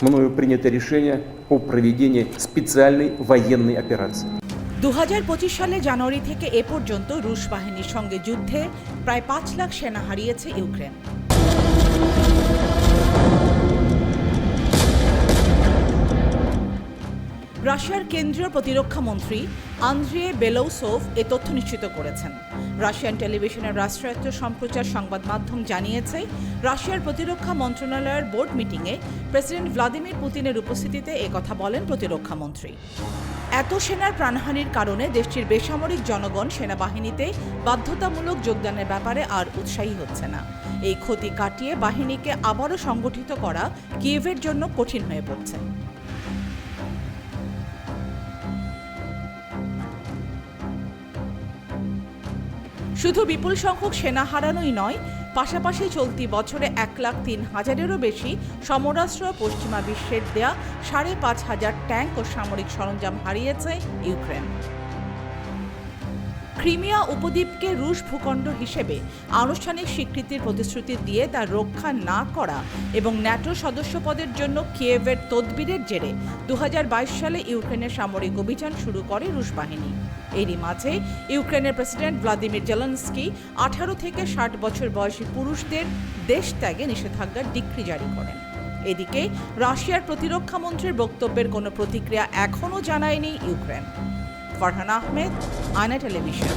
Мною принято решение о проведении специальной военной операции. 2025 সালে জানুয়ারি থেকে এ পর্যন্ত রুশ বাহিনীর সঙ্গে যুদ্ধে প্রায় 5 লাখ সেনা হারিয়েছে ইউক্রেন। রাশিয়ার কেন্দ্রীয় প্রতিরক্ষা মন্ত্রী আন্দ্রিয়ে বেলোউসোভ এ তথ্য নিশ্চিত করেছেন। রাশিয়ান টেলিভিশনের রাষ্ট্রায়ত্ত সম্প্রচার সংবাদ মাধ্যম জানিয়েছে, রাশিয়ার প্রতিরক্ষা মন্ত্রণালয়ের বোর্ড মিটিংয়ে প্রেসিডেন্ট ভ্লাদিমির পুতিনের উপস্থিতিতে একথা বলেন প্রতিরক্ষা মন্ত্রী। এত সেনার প্রাণহানির কারণে দেশটির বেসামরিক জনগণ সেনাবাহিনীতে বাধ্যতামূলক যোগদানের ব্যাপারে আর উৎসাহী হচ্ছে না। এই ক্ষতি কাটিয়ে বাহিনীকে আবারও সংগঠিত করা কিয়েভের জন্য কঠিন হয়ে পড়ছে। শুধু বিপুল সংখ্যক সেনা হারানোই নয়, পাশাপাশি চলতি বছরে 1,03,000-এরও বেশি সমরাস্ত্র পশ্চিমা বিশ্বের দেয়া 5,500 ট্যাঙ্ক ও সামরিক সরঞ্জাম হারিয়েছে ইউক্রেন। ক্রিমিয়া উপদ্বীপকে রুশ ভূখণ্ড হিসেবে আনুষ্ঠানিক স্বীকৃতির প্রতিশ্রুতি দিয়ে তার রক্ষা না করা এবং ন্যাটো সদস্যপদের জন্য কিয়েভের তদবিরের জেরে 2022 সালে ইউক্রেনের সামরিক অভিযান শুরু করে রুশ বাহিনী। এরই মাঝে ইউক্রেনের প্রেসিডেন্ট ভ্লাদিমির জেলেনস্কি 18 থেকে 60 বছর বয়সী পুরুষদের দেশ ত্যাগে নিষেধাজ্ঞার ডিক্রি জারি করেন। এদিকে রাশিয়ার প্রতিরক্ষা মন্ত্রীর বক্তব্যের কোনো প্রতিক্রিয়া এখনও জানায়নি ইউক্রেন। ফারহান আহমেদ, আয়না টেলিভিশন।